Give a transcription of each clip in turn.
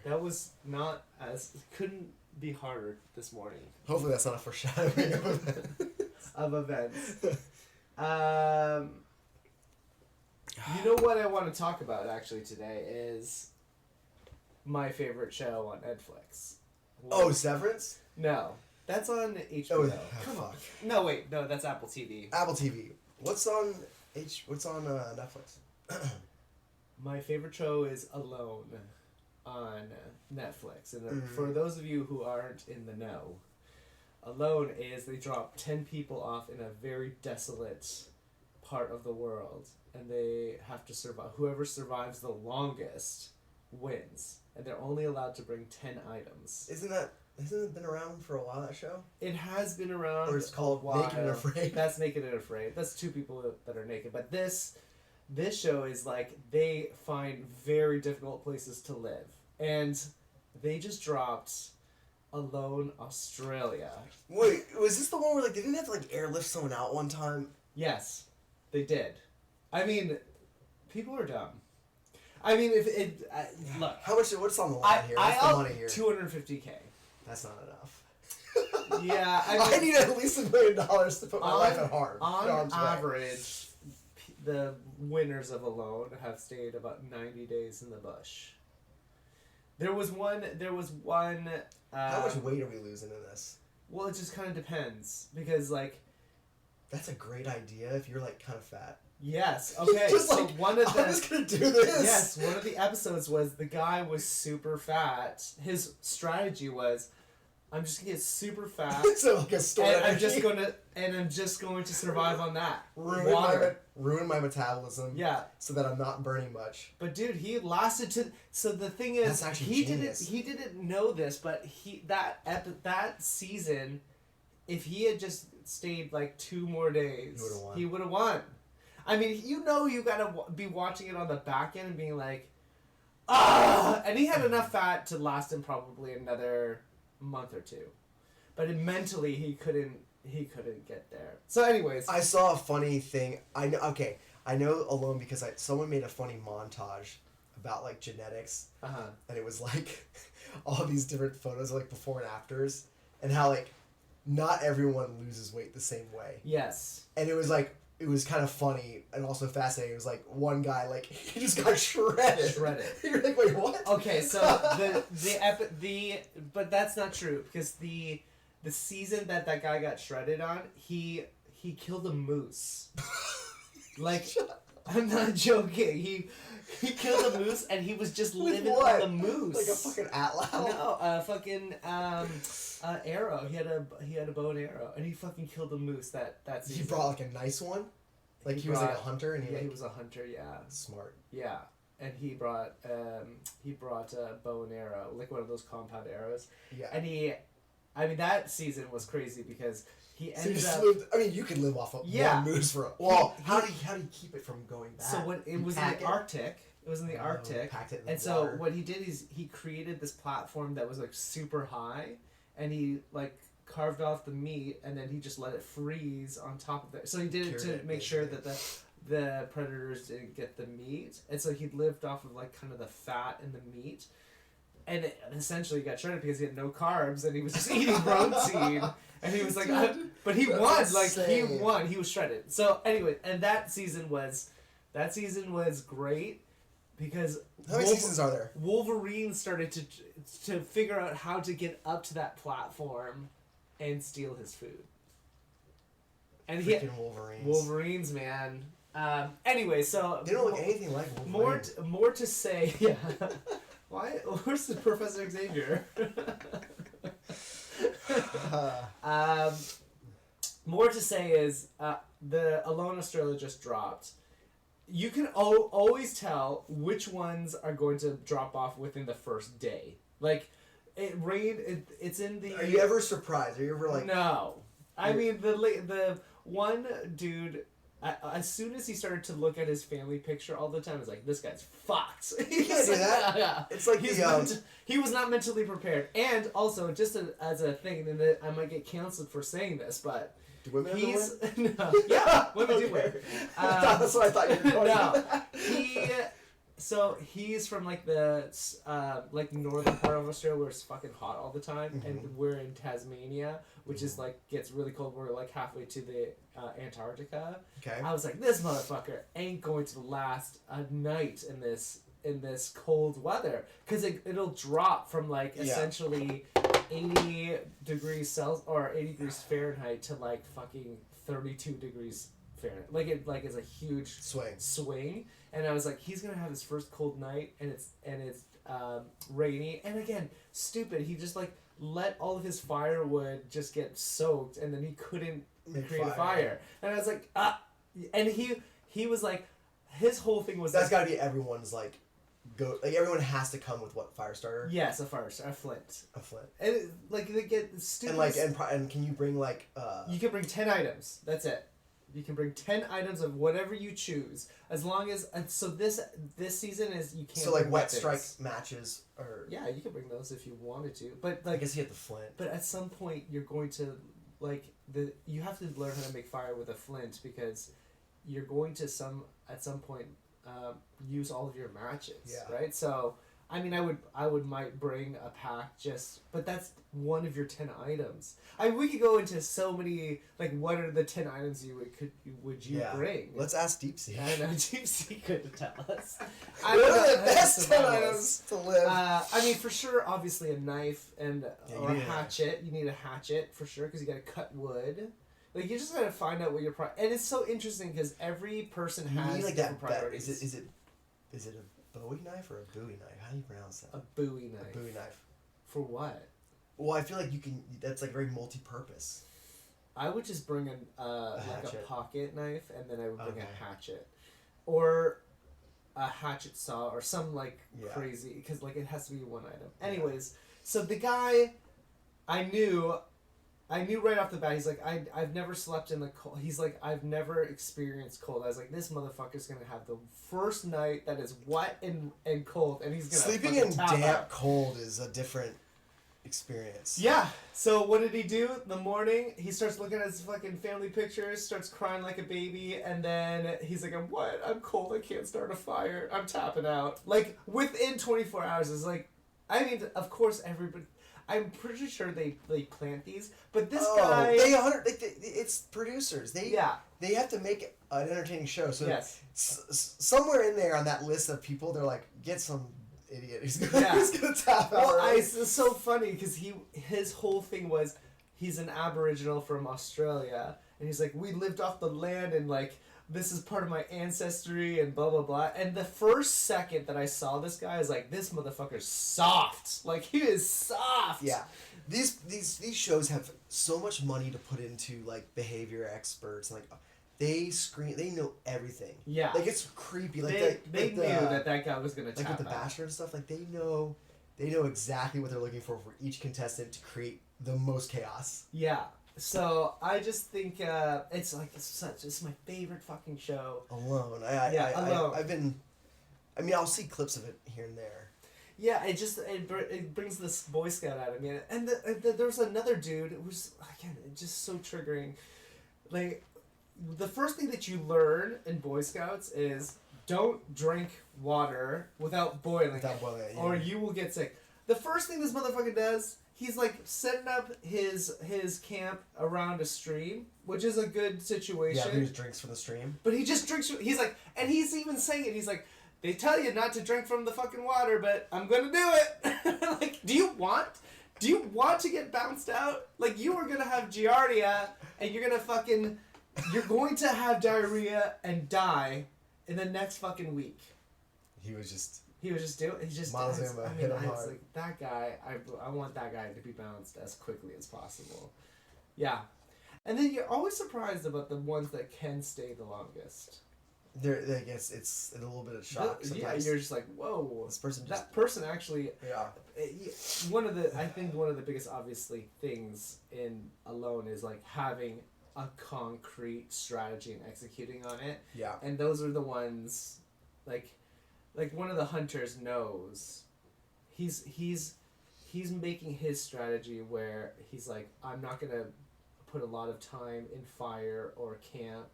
That was not as... Couldn't be harder this morning. Hopefully that's not a foreshadowing of events. Of events. You know what I want to talk about, actually, today is my favorite show on Netflix. Oh, Severance? No. That's on HBO. Oh, Come on. fuck. No, wait. No, that's Apple TV. Apple TV. What's on Netflix? My favorite show is Alone on Netflix. And for those of you who aren't in the know, Alone is they drop 10 people off in a very desolate part of the world, and they have to survive. Whoever survives the longest wins, and they're only allowed to bring 10 items. Hasn't it been around for a while, that show? It has been around. Or it's called Naked and Afraid. That's Naked and Afraid. That's two people that are naked. But this show is like they find very difficult places to live, and they just dropped Alone Australia. Wait, was this the one where like they didn't have to like airlift someone out one time? Yes, they did. I mean, people are dumb. I mean, if it look, how much? What's on the line here? What's the money here? $250K. That's not enough. Yeah, I need at least $1 million to put my life at harm. On average, the winners of Alone have stayed about 90 days in the bush. There was one. How much weight are we losing in this? Well, it just kind of depends because like. That's a great idea if you're like kind of fat. Yes. Okay. Just so like, one of the. I'm just gonna do this. Yes, one of the episodes was the guy was super fat. His strategy was, I'm just gonna get super fat. So like a store and I'm just going to survive on that. Ruin my metabolism. Yeah. So that I'm not burning much. But dude, he lasted to. So the thing is, That's actually he genius. didn't know this, but that season, if he had just stayed like 2 more days, he would have won. I mean, you gotta be watching it on the back end and being like, ah! And he had enough fat to last him probably another month or 2, but mentally he couldn't get there. So, anyways, I saw a funny thing. I know Alone because someone made a funny montage about like genetics, and it was like all these different photos of like before and afters, and how like not everyone loses weight the same way. Yes. And it was like, it was kind of funny and also fascinating. It was like one guy, like, he just got shredded. You're like, wait, what? Okay, so but that's not true because the season that guy got shredded on, he killed a moose. Like, I'm not joking. He killed a moose and he was just living on the moose. Like a fucking atlatl? No, a fucking arrow. He had a bow and arrow, and he fucking killed a moose that season. He brought like a nice one. Like he was like a hunter, and he was a hunter. Yeah. Smart. Yeah, and he brought a bow and arrow, like one of those compound arrows. Yeah. And that season was crazy because he ended up. You could live off of one moose for a. Well, how do you keep it from going bad? So it was in the Arctic. It was in the Arctic. Packed it in the and water. so what he did is he created this platform that was like super high, and he like carved off the meat, and then he just let it freeze on top of it. So he did it to make sure that the predators didn't get the meat, and so he lived off of like kind of the fat and the meat. And essentially got shredded because he had no carbs and he was just eating protein. And he was like, but he won. Insane. Like, he won. He was shredded. So, anyway, and that season was great because... How many seasons are there? Wolverine started to figure out how to get up to that platform and steal his food. And freaking Wolverines. Wolverines, man. Anyway, so... They don't look anything like Wolverine. More to say... Yeah. Why? Where's the Professor Xavier? More to say is the Alone Australia just dropped. You can always tell which ones are going to drop off within the first day. Like, it's in the... Are you ever surprised? Are you ever like... No. I mean, the one dude... As soon as he started to look at his family picture all the time, it's like, this guy's fucked. You can't do that. Yeah. It's like he was not mentally prepared. And also, just as a thing, and I might get canceled for saying this, but... Do women no. Yeah, women do wear. That's what I thought you were going No. So he's from like the like northern part of Australia where it's fucking hot all the time, and we're in Tasmania, which is like gets really cold. We're like halfway to the Antarctica. Okay. I was like, this motherfucker ain't going to last a night in this cold weather, because it'll drop from like essentially 80 degrees Celsius or 80 degrees Fahrenheit to like fucking 32 degrees Fahrenheit. Like it like is a huge swing. And I was like, he's gonna have his first cold night, and it's rainy, and again, stupid. He just like let all of his firewood just get soaked, and then he couldn't create a fire. And I was like, and he was like, his whole thing was that's gotta be everyone's like. Everyone has to come with what, fire starter? Yes, a fire starter, a flint. A flint. And like they get stupid. And and can you bring like you can bring 10 items. That's it. You can bring 10 items of whatever you choose, as long as so this season is you can't. So like wet strike matches or. Yeah, you can bring those if you wanted to, but like. I guess you have the flint. But at some point you're going to like you have to learn how to make fire with a flint, because you're going to at some point. Use all of your matches, right? So, I mean, I would might bring a pack but that's one of your 10 items. We could go into so many, like, what are the 10 items you would bring? Let's ask Deep Sea. I know Deep Sea could tell us. What are the best 10 items to live? I mean, for sure, obviously a knife or a hatchet. You need a hatchet for sure, because you got to cut wood. Like, you just gotta find out what your and it's so interesting because every person has like different priorities. Is it a Bowie knife or a Bowie knife? How do you pronounce that? A Bowie knife. A Bowie knife. For what? Well, I feel like that's like very multi-purpose. I would just bring like a pocket knife, and then I would bring a hatchet, or a hatchet saw, or some like crazy, because like it has to be one item. Anyways, so the guy, I knew right off the bat, he's like, I've never slept in the cold. He's like, I've never experienced cold. I was like, this motherfucker's going to have the first night that is wet and cold, and he's going to sleeping in damp cold is a different experience. Yeah. So what did he do? The morning, he starts looking at his fucking family pictures, starts crying like a baby, and then he's like, I'm wet, I'm cold, I can't start a fire, I'm tapping out. Like, within 24 hours, it's like, I mean, of course, everybody... I'm pretty sure they plant these, but this guy... it's producers. They have to make an entertaining show. So yes. Somewhere in there on that list of people, they're like, get some idiot who's gonna tap out. Well, it's so funny because his whole thing was he's an Aboriginal from Australia, and he's like, we lived off the land, and like this is part of my ancestry and blah blah blah. And the first second that I saw this guy, I was like, this motherfucker's soft. Like, he is soft. Yeah. These shows have so much money to put into like behavior experts, like they know everything. Yeah. Like, it's creepy. Like they knew that guy was gonna tap like with the Bachelor and stuff, like they know exactly what they're looking for each contestant to create the most chaos. Yeah. So I just think it's my favorite fucking show. Alone. Alone. I'll see clips of it here and there. Yeah, it brings this Boy Scout out of me, and there was another dude. It was again just so triggering. Like, the first thing that you learn in Boy Scouts is don't drink water without boiling it, or you will get sick. The first thing this motherfucker does. He's like setting up his camp around a stream, which is a good situation. Yeah, he just drinks from the stream. But he just drinks. He's like, and he's even saying it. He's like, they tell you not to drink from the fucking water, but I'm gonna do it. Like, do you want to get bounced out? Like, you are gonna have giardia, and you're going to have diarrhea and die in the next fucking week. He was just Montezuma hit him hard. Like, that guy, I want that guy to be bounced as quickly as possible. Yeah. And then you're always surprised about the ones that can stay the longest. I guess it's a little bit of shock sometimes. Yeah, you're just like, whoa. That person actually... Yeah. I think one of the biggest, obviously, things in Alone is, like, having a concrete strategy and executing on it. Yeah. And those are the ones, like one of the hunters knows he's making his strategy where he's like, I'm not gonna put a lot of time in fire or camp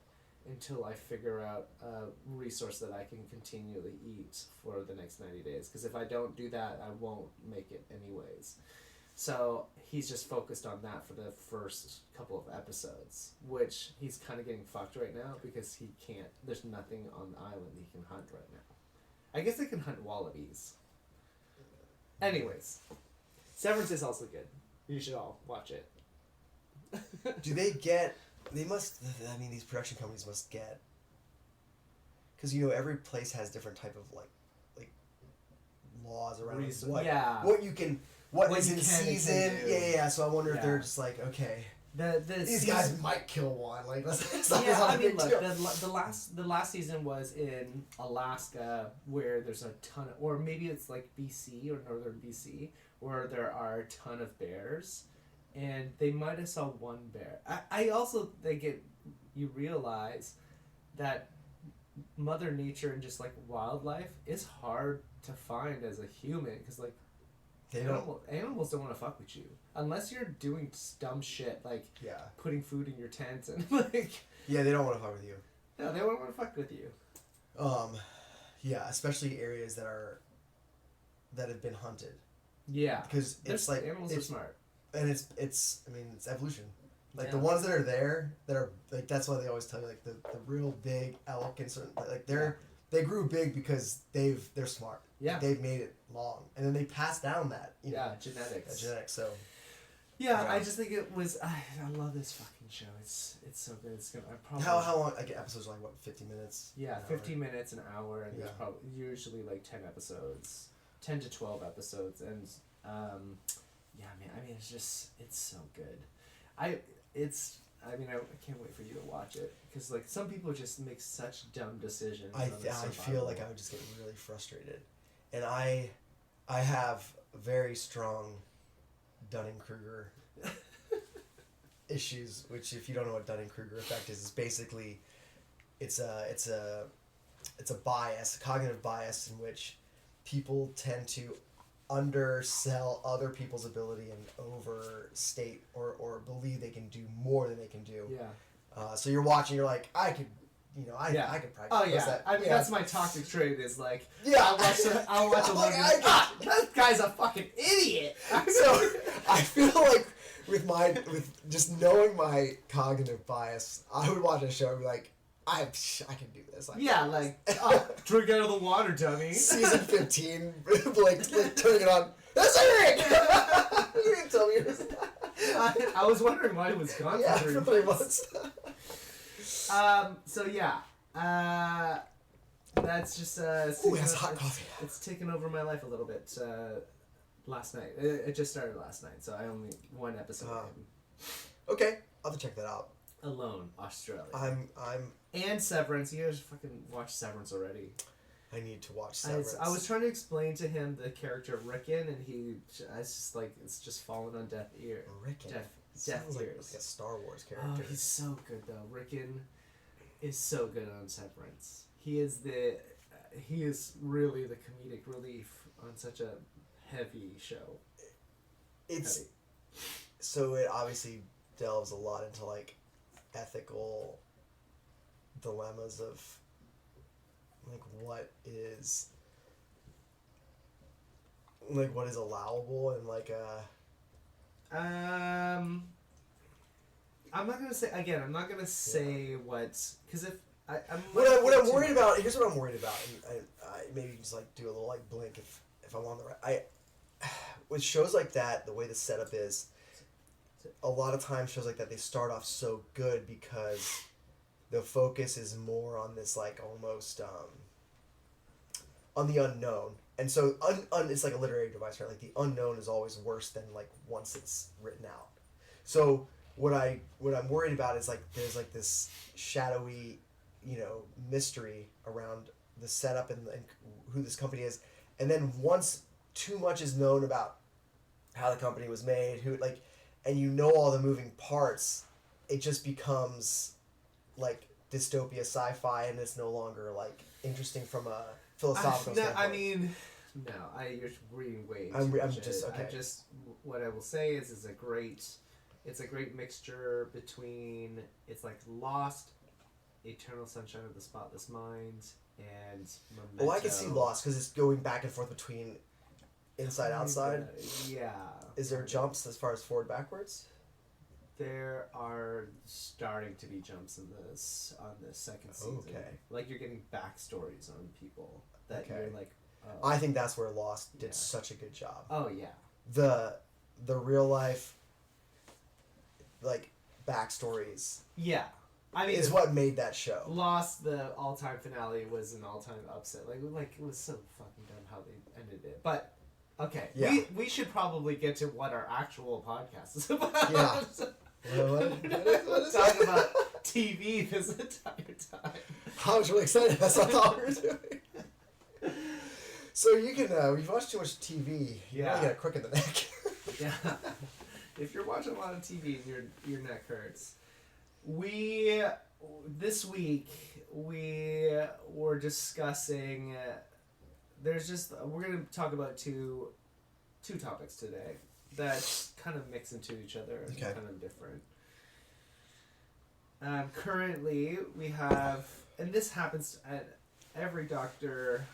until I figure out a resource that I can continually eat for the next 90 days. Because if I don't do that, I won't make it anyways. So he's just focused on that for the first couple of episodes, which he's kind of getting fucked right now because he can't. There's nothing on the island he can hunt right now. I guess they can hunt wallabies. Anyways, Severance is also good. You should all watch it. Do they get? They must. I mean, these production companies must get. Because every place has different type of like laws around what you can. What is in season? Yeah. So I wonder if they're just like, okay, these guys might kill one. Like, let's not I mean, look, the last season was in Alaska, where there's a ton of, or maybe it's like BC or northern BC, where there are a ton of bears, and they might have saw one bear. I also think you realize that Mother Nature and just like wildlife is hard to find as a human, because like. Animals don't want to fuck with you unless you're doing dumb shit like putting food in your tent and like. Yeah, they don't want to fuck with you. No, they won't want to fuck with you. Yeah, especially areas that have been hunted. Yeah, because it's like animals are smart, and it's I mean it's evolution. Like the ones that are there that are like that's why they always tell you like the real big elk and certain like they grew big because they're smart. Yeah. They've made it long. And then they passed down that, genetics. So. Yeah, I just think it was. I love this fucking show. It's so good. It's gonna. How long? Like episodes are like what? 50 minutes. Yeah, 15 minutes, an hour, and there's probably usually like 10 episodes, 10 to 12 episodes, and yeah, man. I mean, it's so good. I can't wait for you to watch it because like some people just make such dumb decisions. I feel like I would just get really frustrated. And I have very strong Dunning-Kruger issues, which if you don't know what Dunning-Kruger effect is basically it's a bias, a cognitive bias in which people tend to undersell other people's ability and overstate or believe they can do more than they can do. Yeah. So you're watching, you're like, I could practice. Oh yeah, that. I mean that's my toxic trait is like I'll watch a like, that guy's a fucking idiot. So I feel like with just knowing my cognitive bias, I would watch a show and be like, I can do this. Drink out of the water, dummy. Season 15, like turning it on. That's Eric. You didn't tell me it was. I was wondering why it was gone for 3 months. So yeah, that's just that's hot coffee. It's taken over my life a little bit. Last night, it just started last night, so I only one episode. Okay, I'll have to check that out. Alone, Australia. I'm. And Severance. You guys fucking watched Severance already. I need to watch Severance. I was trying to explain to him the character of Rickon, and it's just fallen on deaf ear. Rickon. Deaf ears. Like a Star Wars character. Oh, he's so good though. Rickon is so good on Severance. He is really the comedic relief on such a heavy show. So it obviously delves a lot into like ethical dilemmas of like what is allowable and like I'm not gonna say what, because if what I'm worried about. Here's what I'm worried about, and I maybe just like do a little like blink if I'm on the right. With shows like that, the way the setup is, a lot of times shows like that they start off so good because the focus is more on this like almost on the unknown, and so it's like a literary device, right? Like the unknown is always worse than like once it's written out. So what I'm worried about is like there's like this shadowy, mystery around the setup and who this company is, and then once too much is known about how the company was made, and all the moving parts, it just becomes like dystopia sci-fi, and it's no longer like interesting from a philosophical standpoint. You're reading way too I'm much. just okay. What I will say is it's a great mixture between, it's like Lost Eternal Sunshine of the Spotless Mind and Memento. Oh, I can see Lost because it's going back and forth between inside outside. Yeah. Is there jumps as far as forward backwards? There are starting to be jumps in this on the second season. Okay. Like you're getting backstories on people that you're like. Oh. I think that's where Lost did such a good job. Oh yeah. The real life, like backstories. Yeah. I mean, is what made that show. Lost, the all-time finale was an all-time upset. Like it was so fucking dumb how they ended it. But okay, we should probably get to what our actual podcast is about. Yeah. What Talk about TV this entire time. I was really excited. That's what I thought we were doing. So you can, we've watched too much TV. You really get a crook in the neck. Yeah. If you're watching a lot of TV and your neck hurts. This week we were discussing. We're gonna talk about two topics today that kind of mix into each other and kind of different. Currently, we have, and this happens at every doctor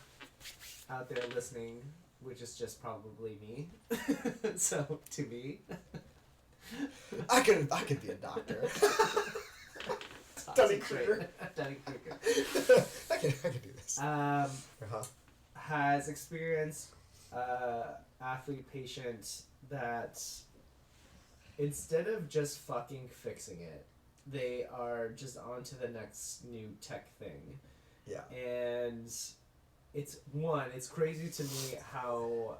out there listening, which is just probably me. So to me. I could be a doctor. Dunning Kruger. I could do this. Has experienced athlete patient that instead of just fucking fixing it, they are just on to the next new tech thing. Yeah. And it's crazy to me how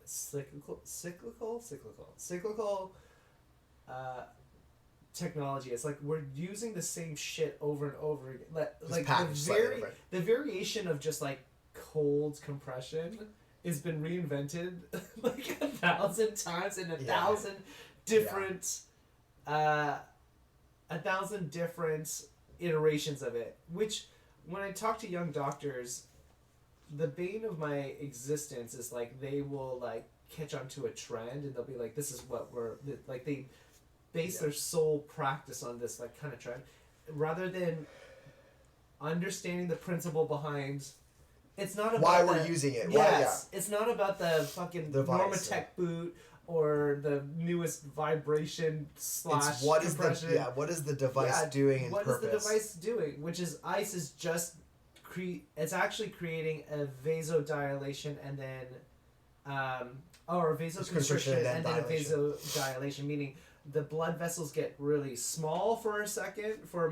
cyclical technology. It's like we're using the same shit over and over again. Like the variation of just like cold compression has been reinvented like 1,000 times in 1,000 different 1,000 different iterations of it. Which when I talk to young doctors, the bane of my existence is like they will like catch onto a trend and they'll be like, this is what we're like. They base their sole practice on this like kind of trend rather than understanding the principle behind. It's not about why we're using it. It's not about the fucking Normatec boot or the newest vibration / what compression. What is the device doing in purpose? What is the device doing? Which is ice is just it's actually creating a vasodilation and then or vasoconstriction and then a vasodilation, meaning the blood vessels get really small for a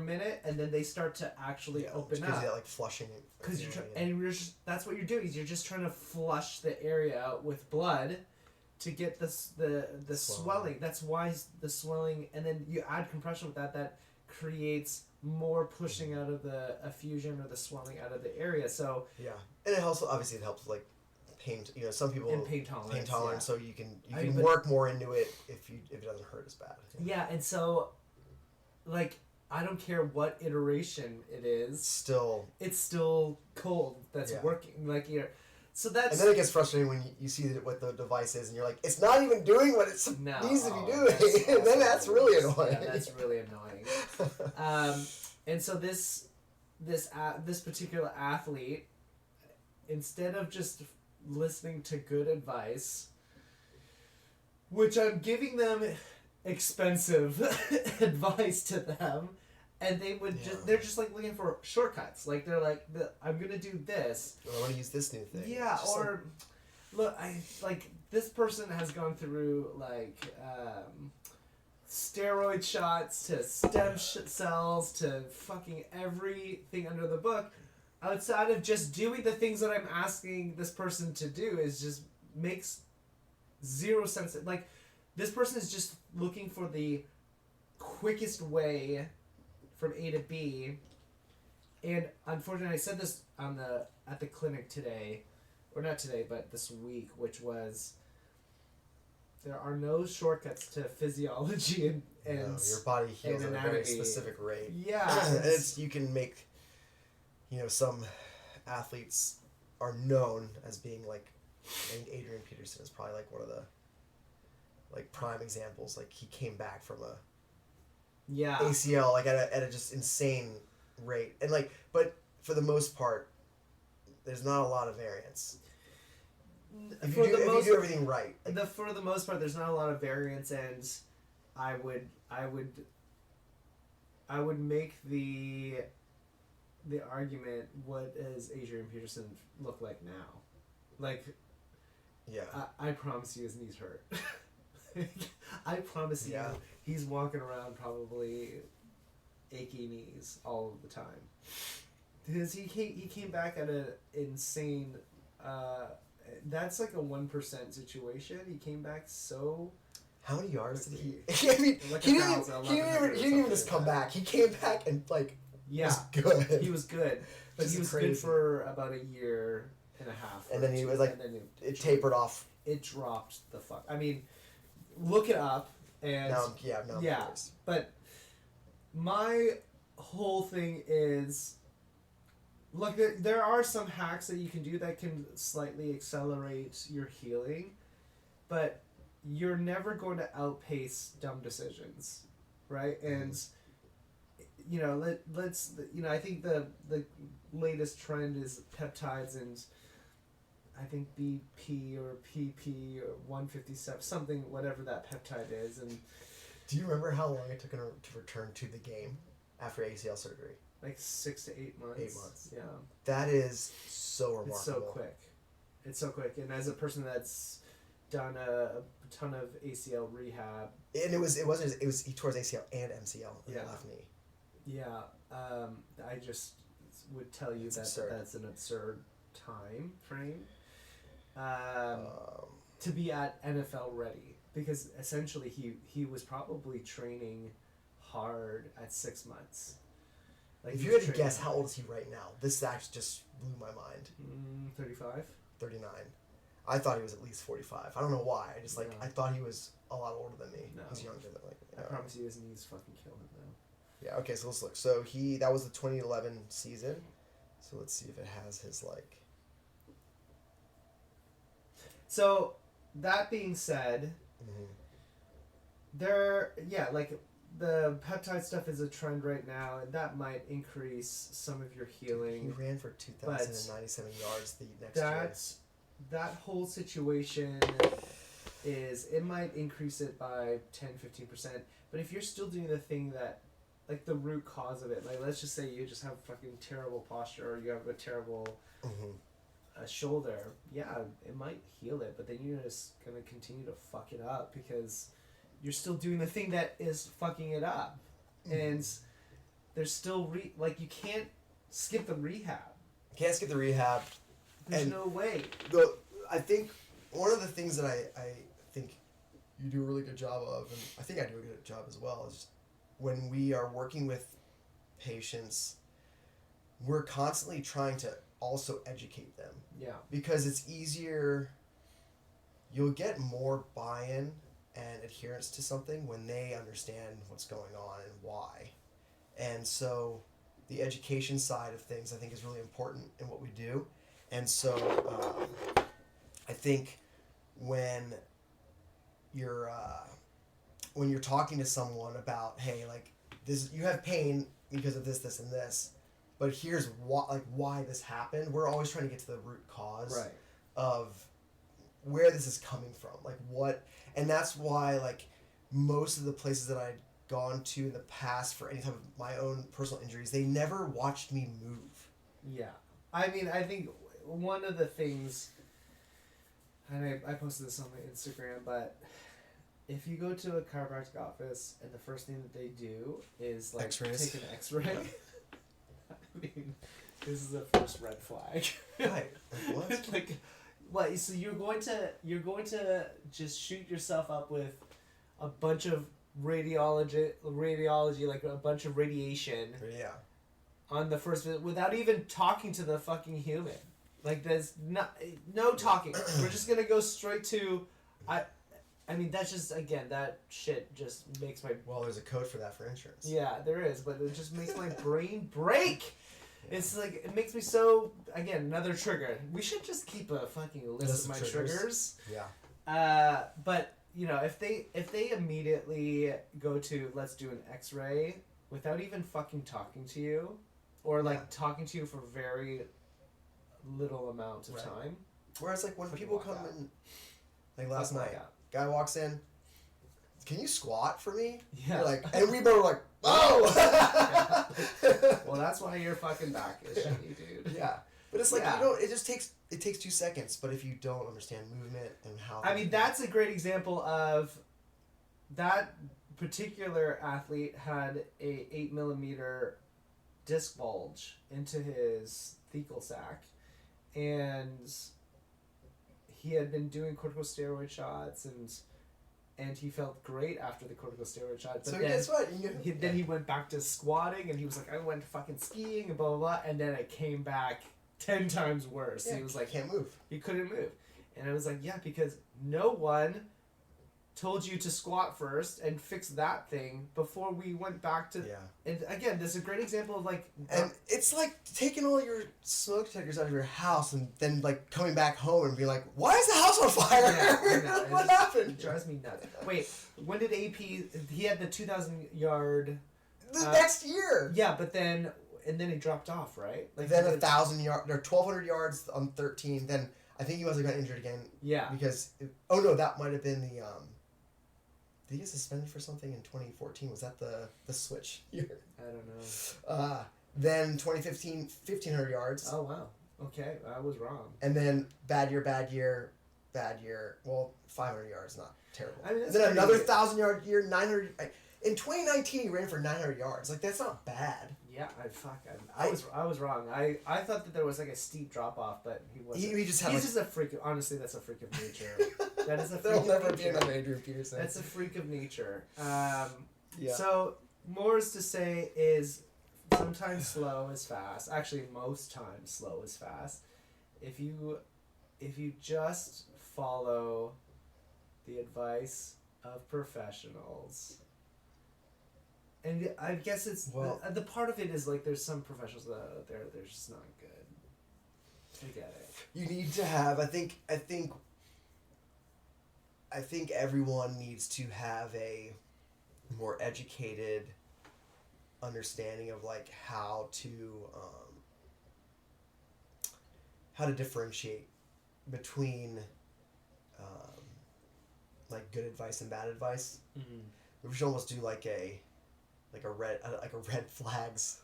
minute, and then they start to actually open up. Because like flushing it. Because that's what you're doing. Is you're just trying to flush the area out with blood to get the swelling. That's why the swelling, and then you add compression with that creates more pushing out of the effusion or the swelling out of the area. So and it also obviously it helps like pain. Some people in pain tolerance. So you can work more into it if it doesn't hurt as bad. Yeah, and so like I don't care what iteration it is. It's still cold. That's working. Like so that's. And then it gets frustrating when you see what the device is, and you're like, it's not even doing what it needs to be doing. And then that's really annoying. Yeah, that's really annoying. And so this particular athlete, instead of just listening to good advice, which I'm giving them expensive advice to them, and they're just like looking for shortcuts. Like they're like, I'm gonna do this. Or I want to use this new thing. Yeah, or look, this person has gone through like steroid shots to stem cells to fucking everything under the book. Outside of just doing the things that I'm asking this person to do is just makes zero sense. Like, this person is just looking for the quickest way from A to B. And unfortunately, I said this at the clinic today, or not today, but this week, which was there are no shortcuts to physiology and your body heals at a very specific rate. Yeah, you can make. Some athletes are known as being like, I think Adrian Peterson is probably like one of the like prime examples. Like he came back from a ACL like at a just insane rate. And like, but for the most part, there's not a lot of variance. If you do everything right. For the most part, there's not a lot of variance, and I would make the argument, what does Adrian Peterson look like now? Like, yeah, I promise you his knees hurt. I promise you he's walking around probably achy knees all of the time. Because he came back at an insane... that's like a 1% situation. He came back so... How many yards did he... I mean, he didn't even just come back. He came back and, like, was good. He was good. But he was crazy. Good for about a year and a half. And then he was, like, it tapered off. It dropped the fuck. I mean, look it up. And yeah. But my whole thing is... Look, there are some hacks that you can do that can slightly accelerate your healing, but you're never going to outpace dumb decisions, right? And, you know, let's I think the latest trend is peptides, and I think BP or PP or 157, something, whatever that peptide is. And do you remember how long it took him to return to the game after ACL surgery? Like 6 to 8 months. 8 months. Yeah. That is so remarkable. It's so quick. And as a person that's done a ton of ACL rehab. And he tore his ACL and MCL in the left knee. Yeah. I just would tell you that's an absurd time frame. To be at NFL ready. Because essentially he was probably training hard at 6 months. Like, if you had to guess, how old is he right now? This actually just blew my mind. 35? 39. I thought he was at least 45. I don't know why. I just, I thought he was a lot older than me. No. He's younger than me. I promise you his knees fucking kill him, though. Yeah, okay, so let's look. So that was the 2011 season. So let's see if it has his, like... So, that being said, the peptide stuff is a trend right now, and that might increase some of your healing. He ran for 2,097 yards the next year. That whole situation it might increase it by 10-15%, but if you're still doing the thing that, like the root cause of it, like let's just say you just have fucking terrible posture, or you have a terrible shoulder, it might heal it, but then you're just going to continue to fuck it up because... You're still doing the thing that is fucking it up. And there's still... you can't skip the rehab. Can't skip the rehab. There's no way. I think one of the things that I think you do a really good job of, and I think I do a good job as well, is when we are working with patients, we're constantly trying to also educate them. Yeah. Because it's easier... You'll get more buy-in and adherence to something when they understand what's going on and why. And so the education side of things I think is really important in what we do. And so I think when you're talking to someone about, hey, like this, you have pain because of this and this, but here's why this happened. We're always trying to get to the root cause of where this is coming from, like what. And that's why, like, most of the places that I'd gone to in the past for any type of my own personal injuries, they never watched me move. Yeah. I mean, I think one of the things, and I posted this on my Instagram, but if you go to a chiropractic office and the first thing that they do is, like, X-rays. Take an X-ray, I mean, this is the first red flag. Right. What? Like... What? So you're going to just shoot yourself up with a bunch of radiology, like a bunch of radiation. Yeah. On the first visit, without even talking to the fucking human. Like there's no talking. We're just gonna go straight to, I mean that's just that shit just makes my. Well, there's a code for that for insurance. Yeah, there is, but it just makes my brain break. It's like, it makes me so, again, another trigger. We should just keep a fucking list of my triggers. Yeah. But, you know, if they immediately go to, let's do an X-ray, without even fucking talking to you, or like talking to you for very little amount of time. Whereas like when people come in, like last night, guy walks in, can you squat for me? Yeah. You're like, and we both were like, oh! Well, that's why your fucking back is shitty, dude. Yeah. But it's like, you don't, it takes 2 seconds, but if you don't understand movement and how... I mean, that's a great example of that particular athlete had a 8mm disc bulge into his thecal sac, and he had been doing corticosteroid shots, and he felt great after the corticosteroid shot. But so then, guess what? Then he went back to squatting, and he was like, I went fucking skiing, and blah, blah, blah. And then it came back 10 times worse. Yeah, he was like... can't move. He couldn't move. And I was like, yeah, because no one told you to squat first and fix that thing before we went back to... Yeah. And again, this is a great example of like... And it's like taking all your smoke detectors out of your house and then like coming back home and being like, why is the house on fire? Yeah, what happened? It drives me nuts. Wait, when did AP... He had the 2,000 yard... The next year. Yeah, but then... And then he dropped off, right? Like then 1,000 yards... Or 1,200 yards on 13. Then I think he must have got injured again. Yeah. Because... oh no, that might have been the... Did he get suspended for something in 2014? Was that the switch year? I don't know. Then 2015, 1,500 yards. Oh, wow. Okay, I was wrong. And then bad year. Well, 500 yards, not terrible. I mean, and then another 1,000-yard year, 900... In 2019, he ran for 900 yards. Like, that's not bad. Yeah, I was wrong. I thought that there was like a steep drop off, but he wasn't. He just had He's just a freak of... Honestly, that's a freak of nature. That is a freak There'll of never nature. be another Adrian Peterson. That's a freak of nature. Yeah. So, more is to say is sometimes slow is fast. Actually, most times slow is fast. If you just follow the advice of professionals. And I guess it's... Well, the part of it is like there's some professionals that are out there they're just not good. I get it. You need to have... I think everyone needs to have a more educated understanding of like how to differentiate between like good advice and bad advice. Mm-hmm. We should almost do like a red flags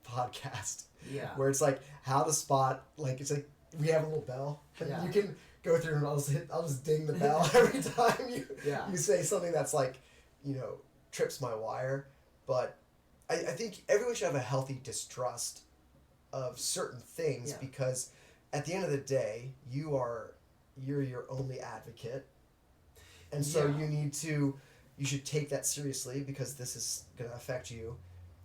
podcast. Yeah. Where it's like how to spot, like it's like we have a little bell. Yeah. You can go through and I'll just ding the bell every time you say something that's like, trips my wire. But I think everyone should have a healthy distrust of certain things because at the end of the day, you're your only advocate. And so you should take that seriously because this is going to affect you.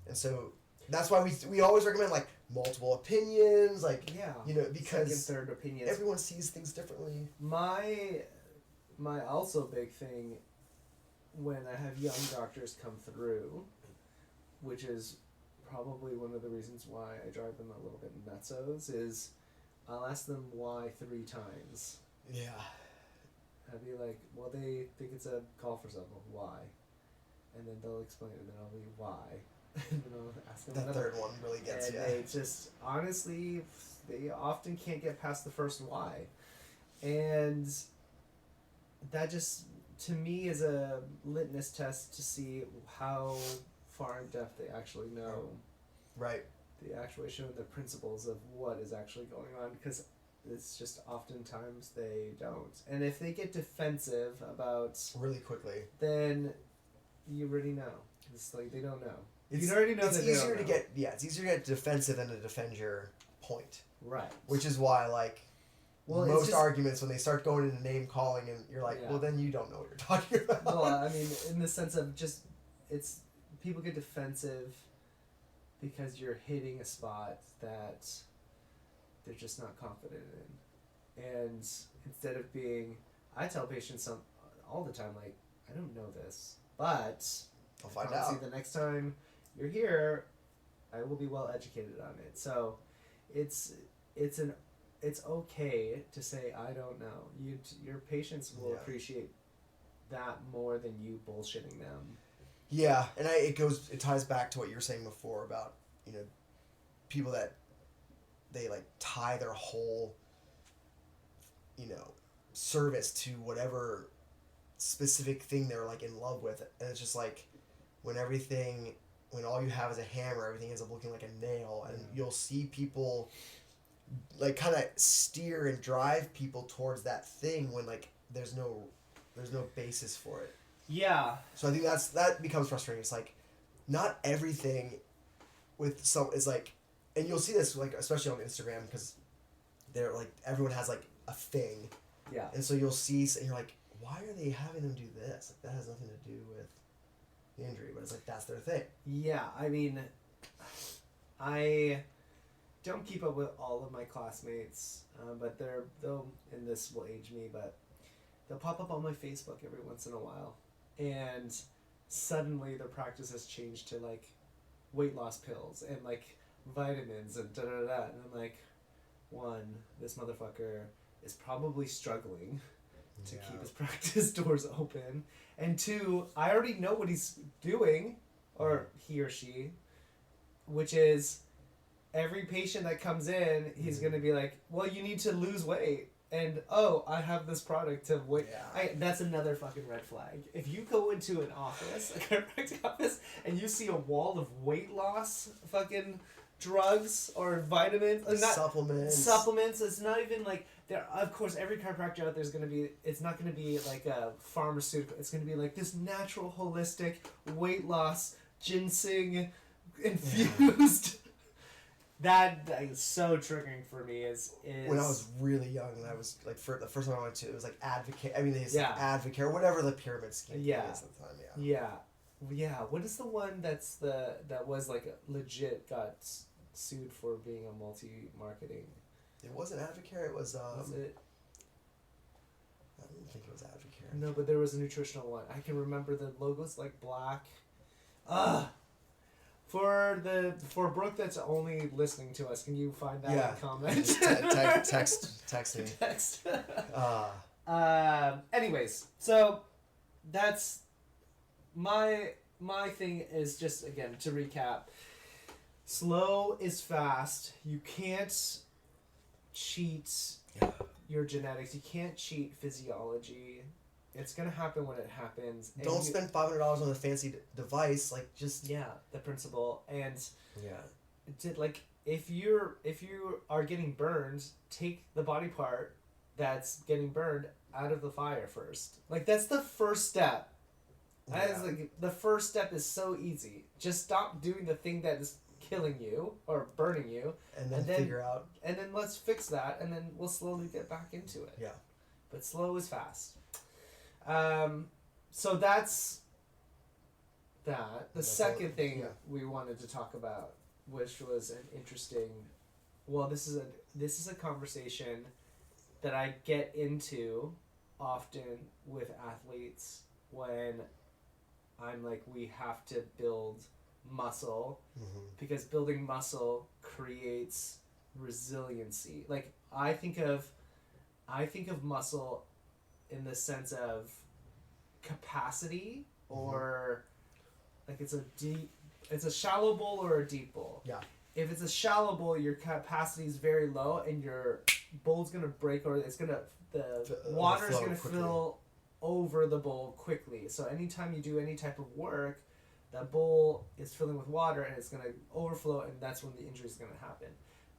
And so that's why we always recommend like multiple opinions, like, because second, third opinions. Everyone sees things differently. My also big thing when I have young doctors come through, which is probably one of the reasons why I drive them a little bit nutsos, is I'll ask them why 3 times. Yeah. I'd be like, well, they think it's a call for something. Why? And then they'll explain it, and then I'll be why. And then I'll ask them that third one really gets you. They just, honestly, they often can't get past the first why. And that just, to me, is a litmus test to see how far in depth they actually know. Right. They actually show the principles of what is actually going on, because it's just oftentimes they don't. And if they get defensive about... Really quickly. Then you already know. It's like they don't know. You already know that they don't know. It's easier to get defensive than to defend your point. Right. Which is why, like, most arguments, when they start going into name calling, and you're like, well, then you don't know what you're talking about. Well, I mean, in the sense of just, it's, people get defensive because you're hitting a spot that they're just not confident in. And instead of being, I tell patients all the time, like, I don't know this, but I'll find out. The next time you're here, I will be well educated on it. So it's okay to say I don't know. Your patients will appreciate that more than you bullshitting them. Yeah, and it ties back to what you were saying before about, people that they like tie their whole, service to whatever specific thing they're like in love with, and it's just like when all you have is a hammer, everything ends up looking like a nail, and you'll see people like kind of steer and drive people towards that thing when like there's no basis for it. Yeah. So I think that becomes frustrating. It's like not everything with some is like, and you'll see this like especially on Instagram because they're like everyone has like a thing. Yeah. And so you'll see and you're like, why are they having them do this? Like that has nothing to do with the injury, but it's like that's their thing. Yeah, I mean, I don't keep up with all of my classmates, but they'll and this will age me, but they'll pop up on my Facebook every once in a while, and suddenly their practice has changed to like weight loss pills and like vitamins and da da da, and I'm like, one, this motherfucker is probably struggling to keep his practice doors open, and two, I already know what he's doing, or he or she, which is every patient that comes in, he's going to be like, well, you need to lose weight, and oh, I have this product to weight. Yeah. That's another fucking red flag. If you go into an office, a chiropractic office, and you see a wall of weight loss fucking drugs or vitamins, supplements, it's not even like there. Of course, every chiropractor out there is going to be, it's not going to be like a pharmaceutical, it's going to be like this natural holistic weight loss ginseng infused. That is so triggering for me. Is when I was really young and I was like, for the first time I went to, it was like Advocate. I mean, they said Advocate or whatever the pyramid scheme is at the time. Yeah. What is the one that was like legit got sued for being a multi-marketing? It wasn't Advocare. It was. Was it? I don't think it was Advocare. No, but there was a nutritional one. I can remember the logo's like black. For Brooke that's only listening to us, can you find that in comment? Text me. Text. Anyways, so that's my thing is just, again, to recap, slow is fast. You can't cheat your genetics. You can't cheat physiology. It's gonna happen when it happens. Don't spend $500 on a fancy device. Like just the principle. And if you are getting burned, take the body part that's getting burned out of the fire first. Like that's the first step. That is like the first step is so easy. Just stop doing the thing that is killing you or burning you, and then figure out. And then let's fix that, and then we'll slowly get back into it. Yeah. But slow is fast. So that's that. The second thing we wanted to talk about, which was an interesting, this is a conversation that I get into often with athletes when I'm like, we have to build muscle, because building muscle creates resiliency. Like I think of muscle in the sense of capacity, or like it's a shallow bowl or a deep bowl. Yeah. If it's a shallow bowl, your capacity is very low and your bowl's gonna break, or the water is gonna fill over the bowl quickly. So anytime you do any type of work, that bowl is filling with water and it's gonna overflow, and that's when the injury is gonna happen.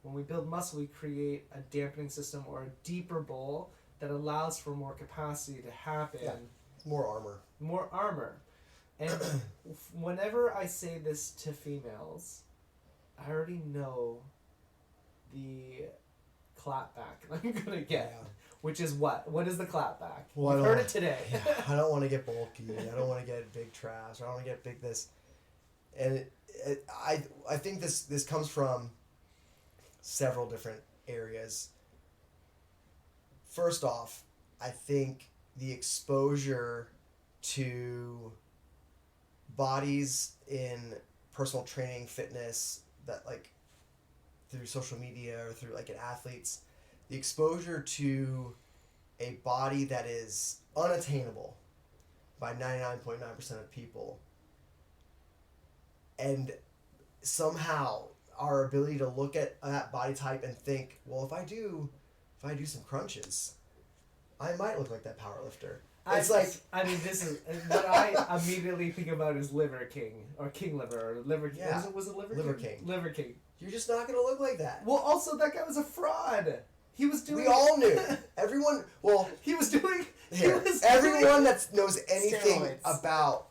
When we build muscle, we create a dampening system or a deeper bowl that allows for more capacity to happen. Yeah. More armor. And whenever I say this to females, I already know the clapback I'm going to get. Yeah. Which is what? What is the clapback? Well, You've heard it today. I don't want to get bulky. I don't want to get big trash. I don't want to get big this. And I think this comes from several different areas. First off, I think the exposure to bodies in personal training, fitness, that like through social media or through like an athlete's, the exposure to a body that is unattainable by 99.9% of people, and somehow, our ability to look at that body type and think, well, if I do some crunches, I might look like that power lifter. It's this is what I immediately think about is Liver King or King Liver or Liver King. Yeah. Was it Liver King? Liver King. You're just not gonna look like that. Well, also that guy was a fraud. He was doing. We all knew. Everyone. Well, he was doing. Everyone that knows anything steroids. about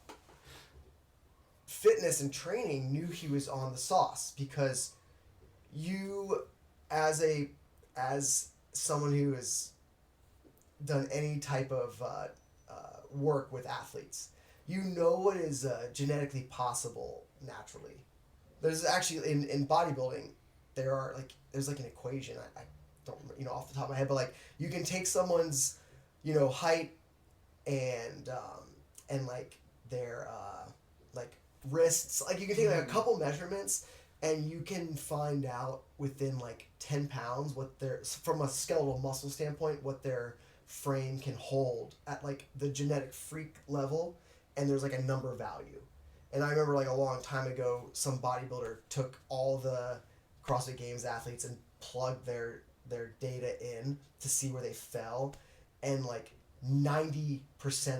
fitness and training knew he was on the sauce, because you, as someone who has done any type of work with athletes, you know what is genetically possible naturally. There's actually in bodybuilding, there's an equation. I don't off the top of my head, but like you can take someone's height and like their like wrists, like you can take like a couple measurements and you can find out within like 10 pounds what from a skeletal muscle standpoint, what their frame can hold at like the genetic freak level, and there's like a number value. And I remember like a long time ago, some bodybuilder took all the CrossFit Games athletes and plugged their data in to see where they fell, and like 90%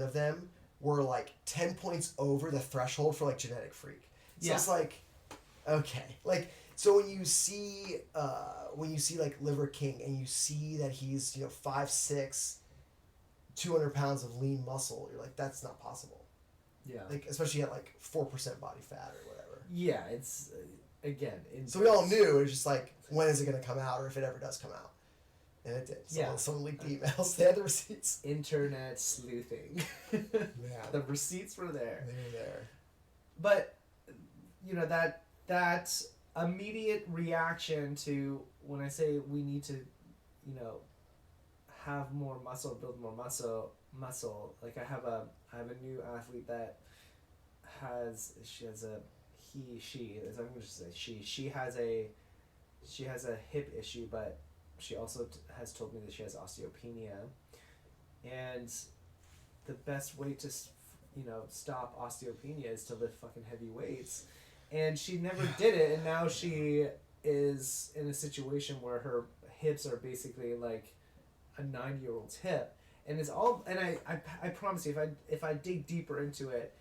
of them were like 10 points over the threshold for like genetic freak. So it's like, okay, like, so when you see like Liver King and you see that he's 5'6", 200 pounds of lean muscle, you're like, that's not possible. Yeah. Like, especially at like 4% body fat or whatever. Yeah, it's again. So we all knew it was just like, when is it going to come out, or if it ever does come out. And it did. Someone leaked the emails. They had the receipts. Internet sleuthing. Yeah. The receipts were there. They were there. But that immediate reaction to when I say we need to, have more muscle, build more muscle. Like I have a new athlete that she has a hip issue, but she also has told me that she has osteopenia, and the best way to stop osteopenia is to lift fucking heavy weights, and she never did it, and now she is in a situation where her hips are basically like a 9-year-old's hip, and it's all, and I promise you, if I dig deeper into it,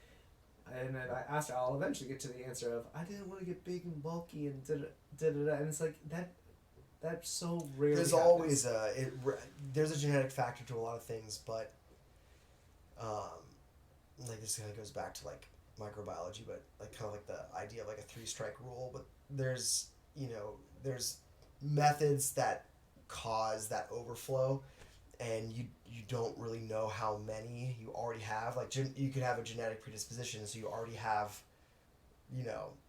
and then I asked her, I'll eventually get to the answer of, I didn't want to get big and bulky and da-da-da, and it's like that so rarely There's happens. always there's a genetic factor to a lot of things, but like this kind of goes back to like microbiology, but like kind of like the idea of like a 3-strike rule, but there's methods that cause that overflow, and you don't really know how many you already have. Like you could have a genetic predisposition, so you already have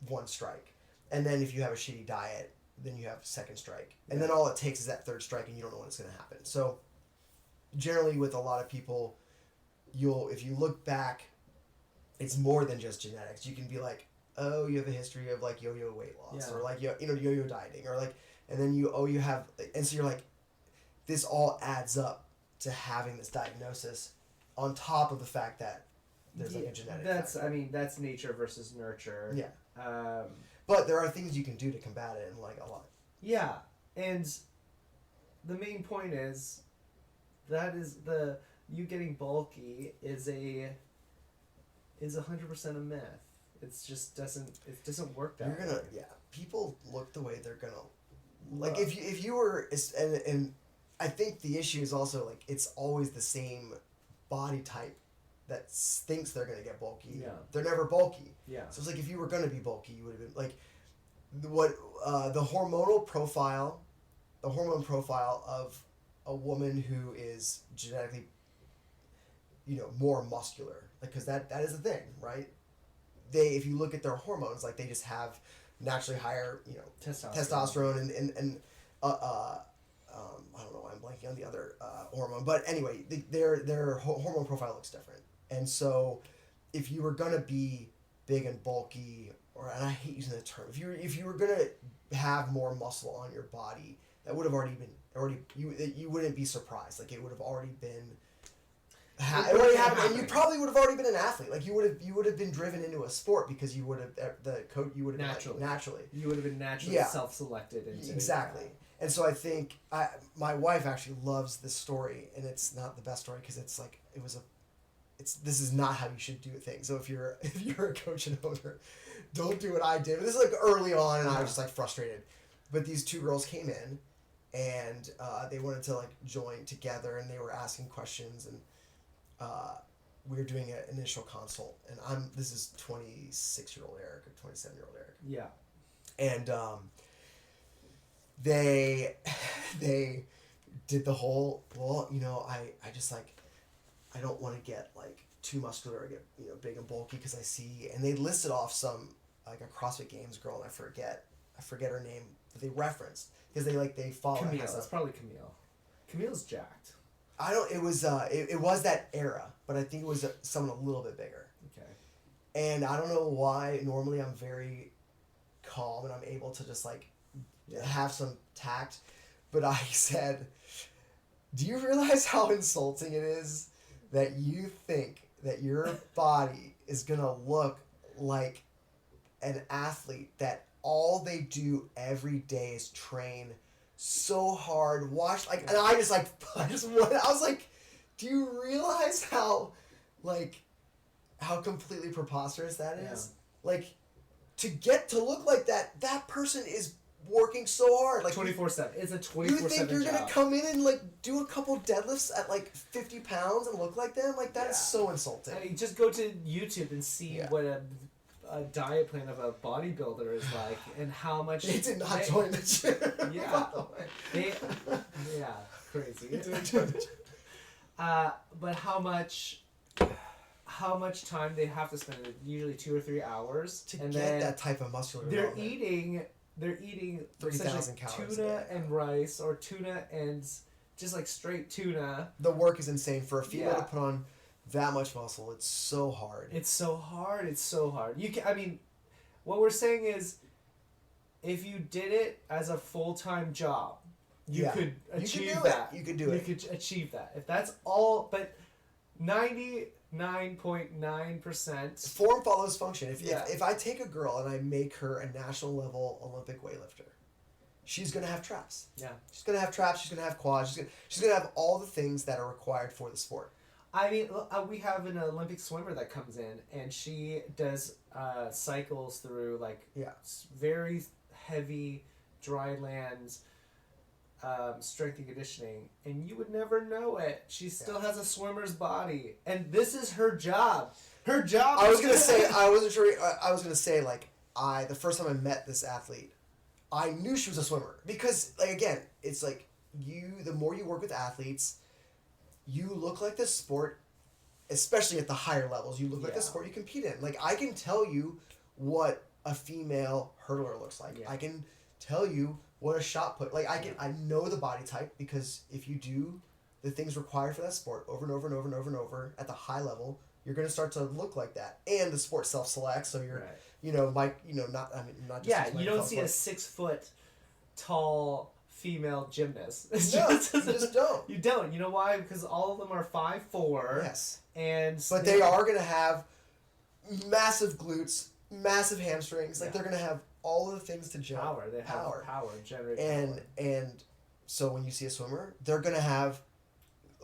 1 strike, and then if you have a shitty diet, then you have 2nd strike, and then all it takes is that 3rd strike, and you don't know when it's going to happen. So generally with a lot of people, if you look back, it's more than just genetics. You can be like, oh, you have a history of like yo-yo weight loss, or like yo-yo dieting, or like, and then you have, and so you're like, this all adds up to having this diagnosis, on top of the fact that there's like a genetic factor. That's nature versus nurture. Yeah. But there are things you can do to combat it, and like a lot. Yeah, and the main point is that is you getting bulky is 100% a myth. It's just doesn't work that way. People look the way they're gonna like. If you were, and I think the issue is also like it's always the same body type that thinks they're gonna get bulky. Yeah. They're never bulky. Yeah. So it's like if you were gonna be bulky, you would have been like, the hormone profile of a woman who is genetically, more muscular, like, because that is the thing, right? If you look at their hormones, like they just have naturally higher, testosterone and I don't know why I'm blanking on the other hormone, but anyway, their hormone profile looks different, and so if you were gonna be big and bulky, and I hate using the term, if you were gonna have more muscle on your body, that would have already you wouldn't be surprised, like it would have already been It already happened, and you probably would have already been an athlete. Like you would have been driven into a sport because you would have you would have naturally. Been, like, naturally. You would have been naturally self-selected into exactly. And so I think my wife actually loves this story, and it's not the best story because it's like this is not how you should do things. So if you're a coach and owner, don't do what I did. But this is like early on, and I was just like frustrated. But these two girls came in, and they wanted to like join together, and they were asking questions, and we were doing an initial consult, and this is 26-year-old Eric or 27-year-old Eric. Yeah. And they did the whole, well, you know, I just like, I don't want to get like too muscular or get, you know, big and bulky because I see, and they listed off some, like a CrossFit Games girl, and I forget her name, that they referenced because they follow Camille. That's probably Camille. Camille's jacked. It was that era, but I think it was someone a little bit bigger. Okay. And I don't know why, normally I'm very calm and I'm able to just like have some tact, but I said, do you realize how insulting it is that you think that your body is gonna look like an athlete that all they do every day is train so hard, watch like, and I was like, do you realize how completely preposterous that is? Yeah. Like, to get to look like that person is working so hard, like 24/7. It's a 24/7 You think you're job. gonna come in and like do a couple deadlifts at like 50 pounds and look like them? Like that is so insulting. I mean, just go to YouTube and see what a diet plan of a bodybuilder is like, and how much they did not join the gym. Yeah, crazy. They didn't join the gym. But how much time they have to spend? Usually 2 or 3 hours to get that type of muscular. They're eating 3,000 calories. Tuna and rice, or tuna and just like straight tuna. The work is insane for a female to put on that much muscle. It's so hard. It's so hard. You can. I mean, what we're saying is, if you did it as a full-time job, you could achieve that. You could do it. You could achieve that. If that's all, but 99.9%. Form follows function. If I take a girl and I make her a national level Olympic weightlifter, she's gonna have traps. Yeah. She's gonna have traps. She's gonna have quads. She's gonna have all the things that are required for the sport. I mean, we have an Olympic swimmer that comes in, and she does cycles through like very heavy dry lands, strength and conditioning, and you would never know it. She still has a swimmer's body, and this is her job. Her job. I was gonna say I wasn't sure. I was gonna say like the first time I met this athlete, I knew she was a swimmer because like again, it's like the more you work with athletes, you look like the sport, especially at the higher levels. You look like the sport you compete in. Like I can tell you what a female hurdler looks like. Yeah. I can tell you what a shot put. Like I know the body type because if you do the things required for that sport over and over and over and over and over at the high level, you're going to start to look like that. And the sport self-selects, so you're not just you don't see a 6 foot tall female gymnast. You just don't. You don't. You know why? Because all of them are 5'4". Yes. But they are going to have massive glutes, massive hamstrings. Like they're going to have all of the things to jump. Power. They have power. Generate power. And so when you see a swimmer, they're going to have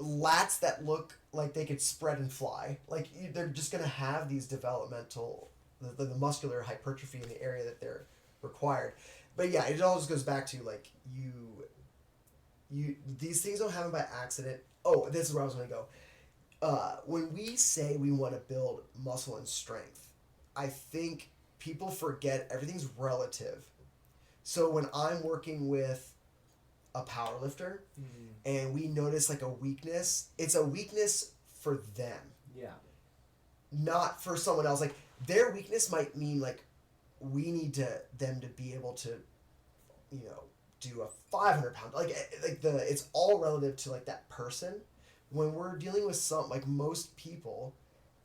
lats that look like they could spread and fly. Like they're just going to have these developmental, the muscular hypertrophy in the area that they're required. But yeah, it all just goes back to like you these things don't happen by accident. Oh, this is where I was going to go. When we say we want to build muscle and strength, I think people forget everything's relative. So when I'm working with a power lifter and we notice like a weakness, it's a weakness for them. Yeah. Not for someone else. Like their weakness might mean like we need them to be able to, do a 500 pound, it's all relative to like that person. When we're dealing with most people,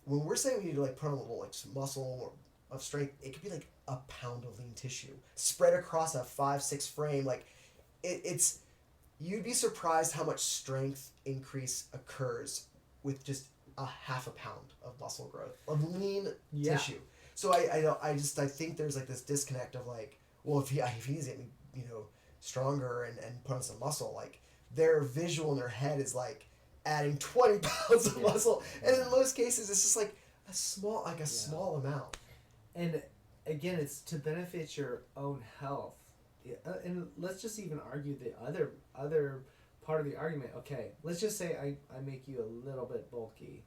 when we're saying we need to like put on a little like muscle or of strength, it could be like a pound of lean tissue spread across a 5-6 frame. Like you'd be surprised how much strength increase occurs with just a half a pound of muscle growth of lean Yeah. tissue. So I think there's like this disconnect of like, well, if he's getting, you know, stronger and put on some muscle, like their visual in their head is like adding 20 pounds of muscle, and in most cases it's just like a small amount. And again, it's to benefit your own health. And let's just even argue the other part of the argument. Okay, let's just say I make you a little bit bulky.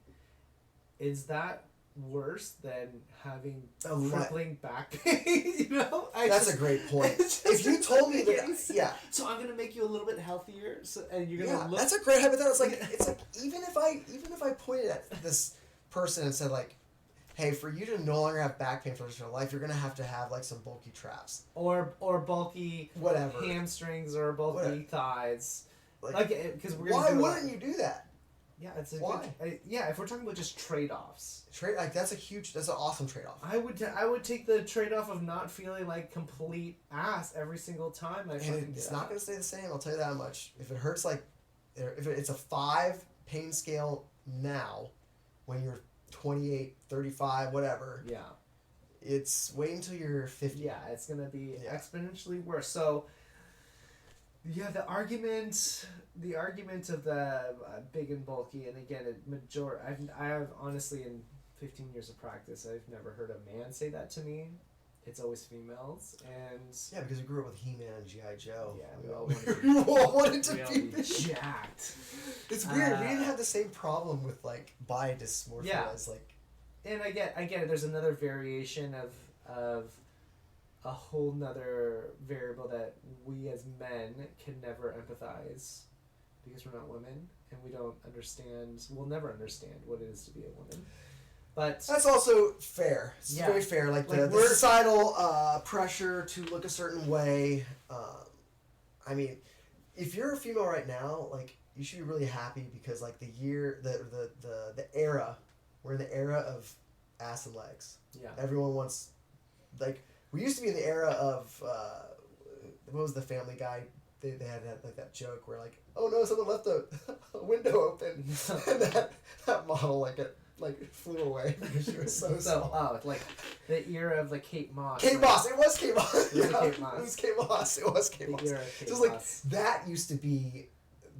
Is that worse than having crippling back pain? You know, that's a great point. If you told me that, yeah. So I'm gonna make you a little bit healthier, and you're gonna look. That's a great hypothetical. It's like even if I pointed at this person and said like, hey, for you to no longer have back pain for the rest of your life, you're gonna have to have like some bulky traps or bulky whatever hamstrings or bulky thighs. Like because we're why wouldn't you do that? Yeah, it's a why? Good, if we're talking about just trade-offs. That's an awesome trade-off. I would take the trade-off of not feeling like complete ass every single time. It's not gonna stay the same. I'll tell you that much. If it hurts if it's a 5 pain scale now, when you're 28, 35, whatever. Yeah. It's wait until you're 50. Yeah, it's gonna be exponentially worse. So. Yeah, the argument of the big and bulky, and again, I have honestly in 15 years of practice, I've never heard a man say that to me. It's always females, and yeah, because we grew up with He-Man and G.I. Joe. Yeah, we all wanted to be jacked. It's weird. We didn't have the same problem with like body dysmorphia as like. And I get it. There's another variation of a whole nother variable that we as men can never empathize because we're not women and we'll never understand what it is to be a woman. But that's also fair. It's very fair. Like the societal pressure to look a certain way. I mean, if you're a female right now, like you should be really happy because like the era, we're in the era of ass and legs. Yeah. Everyone wants like. We used to be in the era of what was the Family Guy? They had that joke where like, oh no, someone left a window open, and that model it flew away because she was so small. Like the era of Kate Moss. Kate Moss. It was Kate Moss. It was Kate Moss. It was Kate Moss. It was Kate Moss. Era of Kate so it was like that used to be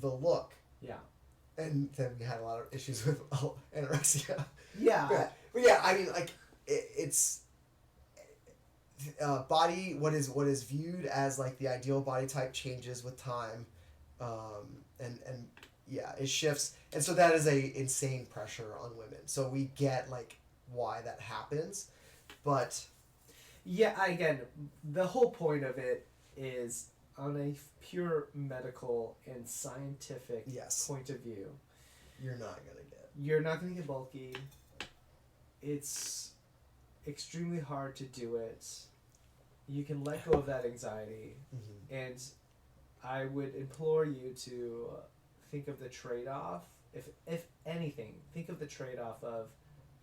the look. Yeah. And then we had a lot of issues with anorexia. Yeah. But yeah, I mean like it's. Body what is viewed as like the ideal body type changes with time, and it shifts, and so that is a insane pressure on women. So we get like why that happens, but again, the whole point of it is on a pure medical and scientific point of view. You're not gonna get bulky. It's extremely hard to do it. You can let go of that anxiety, and I would implore you to think of the trade-off. If anything, think of the trade-off of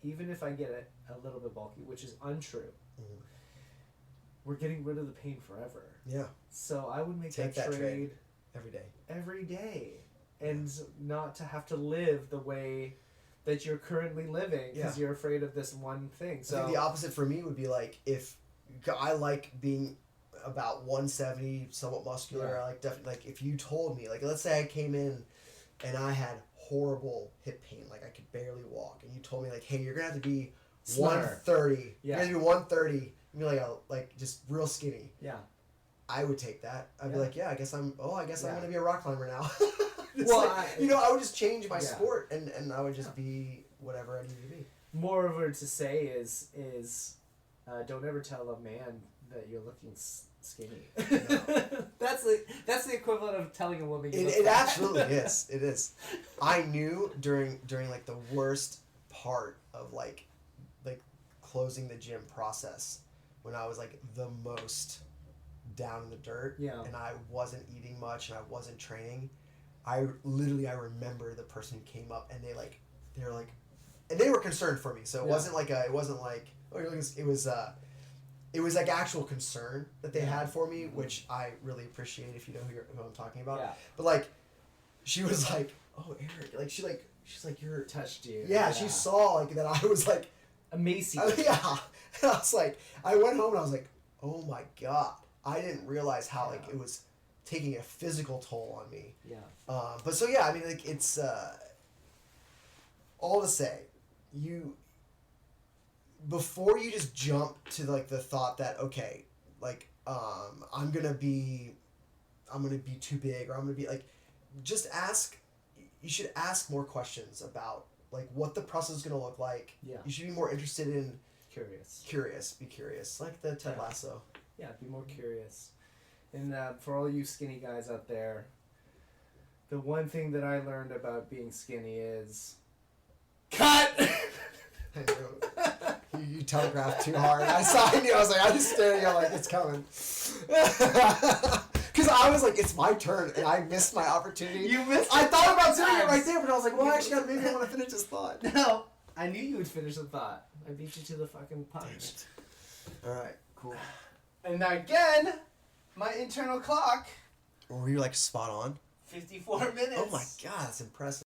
even if I get a little bit bulky, which is untrue. We're getting rid of the pain forever. Yeah. So I would make Take that trade every day. Every day, and not to have to live the way that you're currently living because you're afraid of this one thing. So I think the opposite for me would be like if I like being about 170, somewhat muscular. I like definitely like if you told me like let's say I came in and I had horrible hip pain, like I could barely walk, and you told me like, hey, you're gonna have to be 130. You're gonna be 130. And be like just real skinny. Yeah. I would take that. I'd be like, I guess I'm gonna be a rock climber now. I would just change my sport and I would just be whatever I need to be. Moreover, to say is don't ever tell a man that you're looking skinny. No. That's the equivalent of telling a woman. It absolutely is. It is. I knew during like the worst part of like closing the gym process when I was like the most down in the dirt and I wasn't eating much and I wasn't training. I remember the person who came up and they were like and they were concerned for me, so it wasn't like oh you're looking, it was like actual concern that they had for me, which I really appreciate if you know who I'm talking about. But like she was like, oh Eric, like she like she's like, you're... Touched you. Yeah, she saw, like, that I was, like... emaciated. Yeah. And I was like... I went home and I was like, oh my God. I didn't realize how, like, it was taking a physical toll on me. Yeah. But so, yeah, I mean, like, it's... all to say, before you just jump to, like, the thought that, okay, like, I'm gonna be too big, or I'm gonna be, like, just ask... You should ask more questions about, like, what the process is going to look like. Yeah. You should be more interested in... Curious. Be curious. Like the Ted Lasso. Yeah, be more curious. And for all you skinny guys out there, the one thing that I learned about being skinny is... Cut! I knew. You telegraphed too hard. I saw you. I was like, I'm just staring at like, it's coming. Because I was like, it's my turn, and I missed my opportunity. You missed it. I thought about doing it right there, but I was like, well, actually, maybe I want to finish this thought. No, I knew you would finish the thought. I beat you to the fucking punch. Alright, cool. And again, my internal clock. Were you like spot on? 54 minutes. Oh my God, that's impressive.